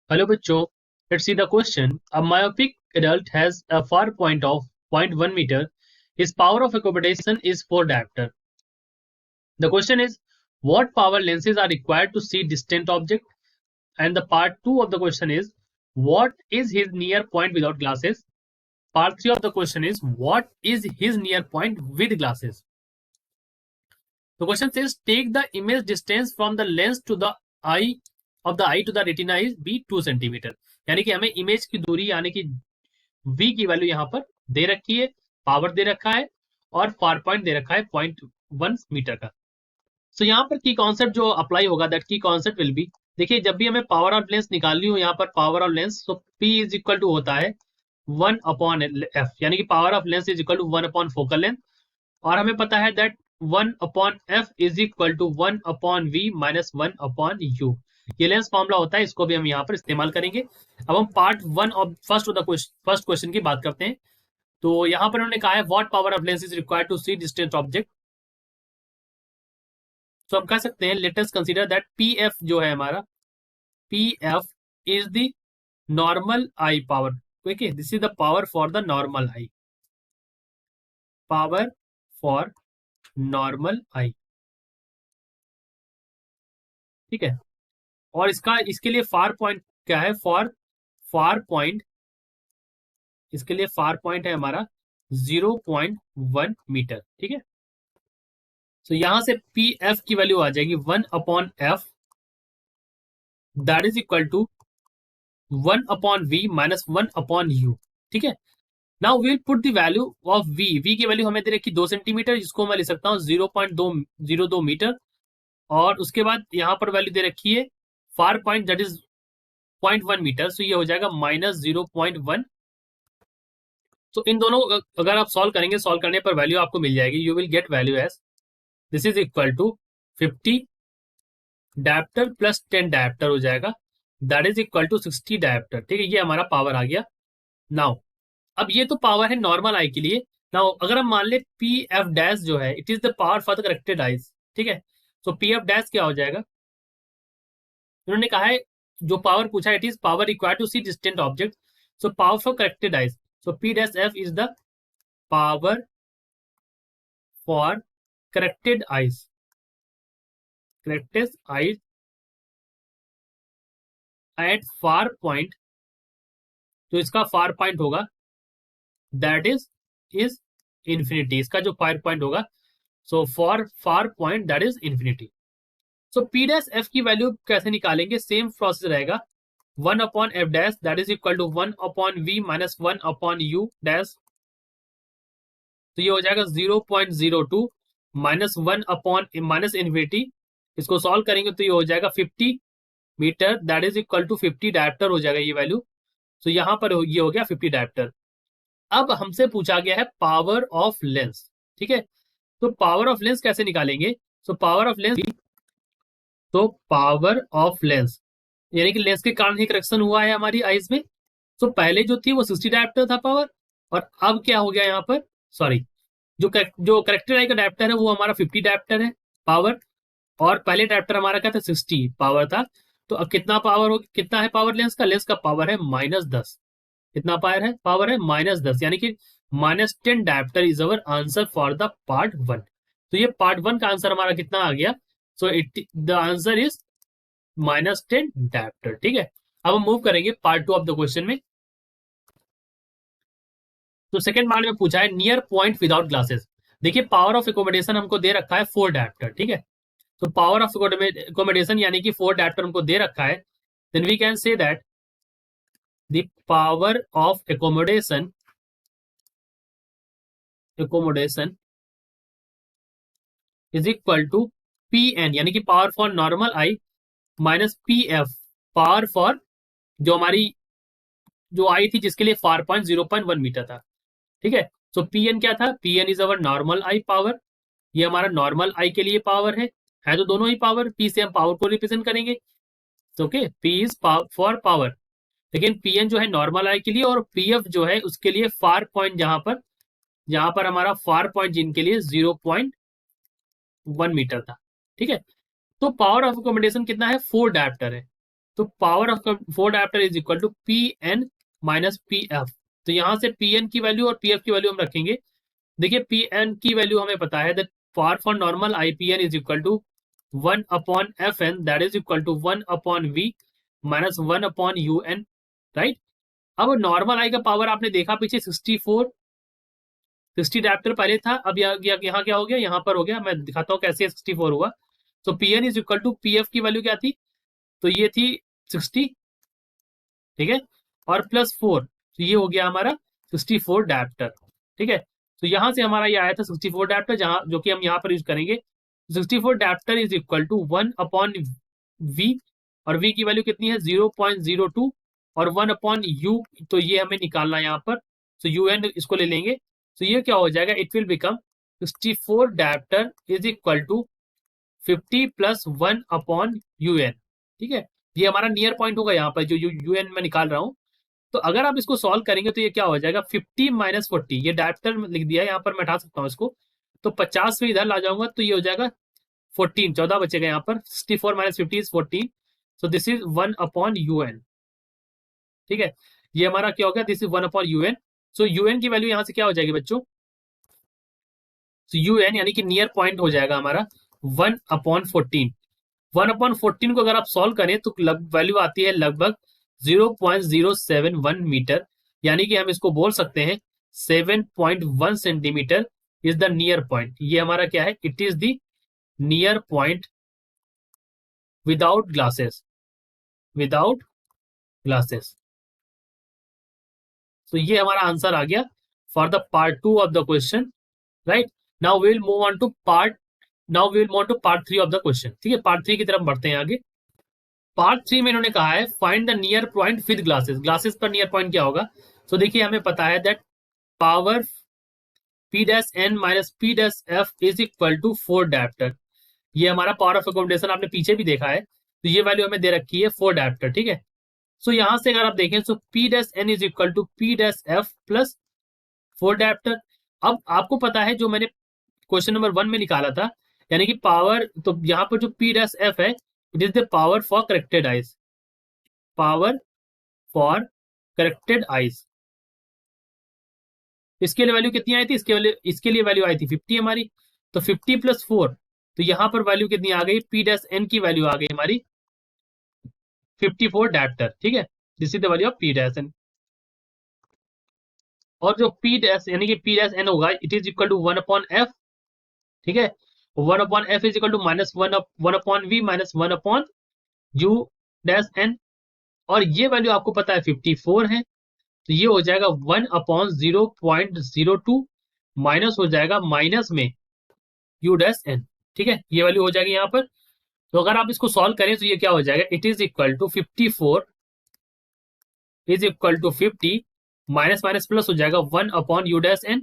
Hello बच्चों, let's see the question. A myopic adult has a far point of 0.1 meter. His power of accommodation is 4 diopter. The question is, what power lenses are required to see distant object? And the part 2 of the question is, what is his near point without glasses? Part 3 of the question is, what is his near point with glasses? The question says, take the image distance from the lens to the eye of the eye to the retina is be 2 centimetre. यानी कि हमें image की दूरी यानी कि v की value यहाँ पर दे रखी है, पावर दे रखा है और फार पॉइंट दे रखा है 0.1 मीटर का. सो यहाँ पर की कॉन्सेप्ट जो अप्लाई होगा दैट की कॉन्सेप्ट विल बी, देखिए जब भी हमें पावर ऑफ लेंस निकालनी हो यहाँ पर पावर ऑफ लेंस, तो P इज इक्वल टू होता है 1 अपॉन एफ, यानी कि power of lens is equal to 1 upon focal length. और हमें पता है that 1 upon F is equal to 1 upon V minus 1 upon U. ये लेंस फॉर्मूला होता है, इसको भी हम यहाँ पर इस्तेमाल करेंगे. अब हम पार्ट 1 ऑफ फर्स्ट क्वेश्चन की बात करते हैं. तो यहाँ पर उन्होंने कहा है what power of lens is required to see distant object. तो हम कह सकते हैं let us consider that P F जो है हमारा, P F is the normal eye power. Okay, this is the power for the normal eye, power for normal eye. ठीक है, और इसके लिए फार पॉइंट क्या है, फार पॉइंट, इसके लिए फार पॉइंट है हमारा 0.1 मीटर. ठीक है, तो यहां से पी एफ की वैल्यू आ जाएगी 1 upon F that is equal to 1 upon V minus 1 upon U. ठीक है, now we will put the value of V की वैल्यू हमें दे रखी 2 सेंटीमीटर, जिसको मैं लिख सकता हूँ 0.202 मीटर. और उसके बाद यहाँ पर वैल्यू दे रखी है far point that is 0.1 metre, so ये हो जाएगा माइनस 0.1. तो इन दोनों अगर आप सॉल्व करेंगे, सॉल्व करने पर वैल्यू आपको मिल जाएगी. You will get value as this is equal to 50 dioptre plus 10 dioptre हो जाएगा, that is equal to 60 dioptre. ठीक है, ये हमारा पावर आ गया. नाउ अब ये तो पावर है नॉर्मल आई के लिए. नाउ अगर हम मान ले पी एफ डैश जो है it is the power for the corrected eyes. ठीक है, तो पी एफ डैश क्या हो जाएगा, उन्होंने कहा है जो पावर पूछा it is power required to see distant object, so power for corrected eyes, so P dash F is the power for corrected eyes, corrected eyes at far point. तो इसका फार पॉइंट होगा that is infinity, इसका जो far point होगा, so for far point that is infinity. So P dash F की value कैसे निकालेंगे, same process रहेगा 1 upon F dash that is equal to 1 upon V minus 1 upon U dash. तो ये हो जाएगा 0.02 माइनस 1 अपॉन माइनस इन्फिनिटी. इसको solve करेंगे तो ये हो जाएगा 50 metre that is equal to 50 dioptre हो जाएगा ये वैल्यू. तो यहाँ पर ये हो गया 50 डायप्टर. अब हमसे पूछा गया है पावर ऑफ लेंस. ठीक है, तो पावर ऑफ लेंस कैसे निकालेंगे, सो पावर ऑफ लेंस, तो पावर ऑफ लेंस यानी कि लेंस के कारण ही करेक्शन हुआ है हमारी आइज में. तो पहले जो थी वो 60 डायप्टर था पावर, और अब क्या हो गया यहाँ पर, सॉरी, जो करेक्टेड आई का डायप्टर है वो हमारा 50 डायप्टर है पावर, और पहले डायप्टर हमारा क्या था 60 पावर था. तो अब कितना पावर हो, कितना है पावर लेंस का, लेंस का पावर है -10. कितना पावर है -10, यानी कि -10 dioptre is our answer for the part 1. तो ये पार्ट 1 का आंसर हमारा कितना आ गया, so it the answer is -10 dioptre. ठीक है, अब हम मूव करेंगे पार्ट 2 ऑफ द क्वेश्चन में. तो सेकंड पार्ट में पूछा है नियर पॉइंट विदाउट ग्लासेस. देखिए पावर ऑफ एकोमोडेशन हमको दे रखा है 4 डायप्टर. ठीक है, तो पावर ऑफ एकोमोडेशन यानी कि 4 डायप्टर हमको दे रखा है, then we can say that the power of accommodation is equal to P N, यानी कि power for normal eye minus P F, power for जो हमारी जो आई थी जिसके लिए फार पॉइंट 0.1 मीटर था. ठीक है, सो पी एन क्या था, P N is our normal eye power. ये हमारा नॉर्मल आई के लिए पावर है तो दोनों ही पावर, पी से हम पावर को रिप्रेजेंट करेंगे. Okay, P is for power, लेकिन पी एन जो है नॉर्मल आई के लिए, और पी एफ जो है उसके लिए फार पॉइंट, जहां पर हमारा फार पॉइंट जिनके लिए 0.1 मीटर था. ठीक है, तो पावर ऑफ अकोमोडेशन कितना है, 4 डायप्टर है. तो power of four dioptre is equal to P N minus P F. तो यहाँ से पी एन की वैल्यू और पी एफ की वैल्यू हम रखेंगे। देखिए पी एन की वैल्यू हमें पता है that power for normal eye P N is equal to 1/Fn, that is equal to 1/V minus 1/UN, right. अब नॉर्मल आई का पावर आपने देखा पीछे 60 डायप्टर पहले था, अब यहाँ क्या हो गया, यहाँ पर हो गया। मैं दिखाता हूँ कैसे 64 हुआ। तो P N is equal to P F की वैल्यू क्या थी, तो ये थी 60, ठीक है, और प्लस 4, तो ये हो गया हमारा 64 डायप्टर, ठीक है। तो यहां से हमारा ये आया था 64 डायप्टर, जहां जो कि हम यहाँ पर यूज करेंगे। 64 dioptre is equal to 1/V, और V की वैल्यू कितनी है 0.02, और 1/U, तो ये हमें निकालना है यहाँ पर। तो UN इसको ले लेंगे, तो ये क्या हो जाएगा, it will become 64 dioptre is equal to 50 plus 1/UN, ठीक है। ये हमारा नियर पॉइंट होगा यहाँ पर जो UN में निकाल रहा हूँ। तो अगर आप इसको सॉल्व करेंगे तो ये क्या हो जाएगा 50 माइनस 40, ये डायप्टर लिख दिया है यहाँ पर, मैं हटा सकता हूँ इसको। तो 50 से इधर ला जाऊंगा तो ये हो जाएगा 14, 14 बचेगा यहाँ पर। 64 minus 50 is 14, so this is 1/UN, ठीक है। ये हमारा क्या हो गया, this is 1/UN। So UN की वैल्यू यहाँ से क्या हो जाएगी बच्चों, तो UN यानी कि नियर पॉइंट हो जाएगा हमारा 1/14। 1/14 को अगर आप सॉल्व करें तो वैल्यू आती है लगभग 0.071 मीटर, यानी कि हम इसको बोल सकते हैं 7.1 centimetre is the near point. ये हमारा क्या है, it is the near point without glasses, without glasses. तो ये हमारा आंसर आ गया for the part 2 of the question, right. Now we will move on to part 3 of the question, ठीक है। पार्ट 3 की तरफ बढ़ते हैं आगे। पार्ट 3 में इन्होंने कहा है find the near point with glasses. Glasses पर नियर पॉइंट क्या होगा, तो देखिए हमें पता है that power P dash N minus P dash F is equal to 4 dioptre. ये हमारा पावर ऑफ अकोमोडेशन आपने पीछे भी देखा है, तो ये वैल्यू हमें दे रखी है 4 डायप्टर, ठीक है। सो यहां से अगर आप देखें तो P dash N is equal to P dash F plus 4 dioptre. अब आपको पता है जो मैंने क्वेश्चन नंबर 1 में निकाला था, यानी कि पावर, तो यहाँ पर जो P डैश F है, it is the power for corrected eyes, power for corrected eyes. इसके लिए वैल्यू कितनी आई थी, इसके लिए वैल्यू आई थी 50 हमारी। तो 50 प्लस 4, तो यहां पर वैल्यू कितनी आ गई, P डैश N की वैल्यू आ गई हमारी 54 डायप्टर, ठीक है। This is the value of P dash N। और जो P डैश यानी कि P डैश N होगा, it is equal to 1/F, ठीक है। 1/F is equal to minus 1/V minus 1/U dash N। और ये वैल्यू आपको पता है 54 है, तो ये हो जाएगा 1/0.02 माइनस हो जाएगा माइनस में U डैश N, ठीक है। ये वैल्यू हो जाएगी यहाँ पर। तो अगर आप इसको सॉल्व करें तो ये क्या हो जाएगा, it is equal to 54 is equal to 50 minus minus plus हो जाएगा 1/U डैश N।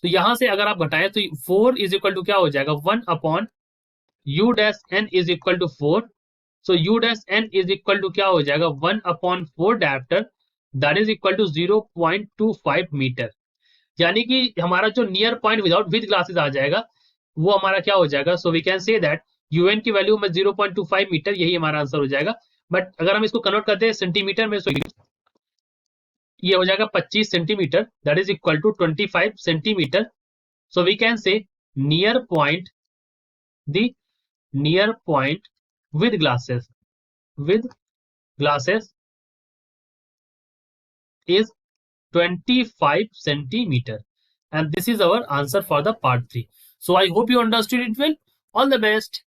तो यहां से अगर आप घटाएं तो 4 इज इक्वल टू क्या हो जाएगा 1/U dash N is equal to 4। So U dash N is equal to क्या हो जाएगा 1/4 dioptre, that is equal to 0.25 metre. यानी कि हमारा जो near point without with glasses आ जाएगा वो हमारा क्या हो जाएगा, so we can say that UN की वैल्यू में 0.25 मीटर, यही हमारा आंसर हो जाएगा। बट अगर हम इसको कन्वर्ट करते हैं सेंटीमीटर में, ये हो जाएगा 25 centimetre, that is equal to 25 centimetre. So we can say near point, the near point with glasses is 25 centimeter, and this is our answer for the part 3. So I hope you understood it well. All the best.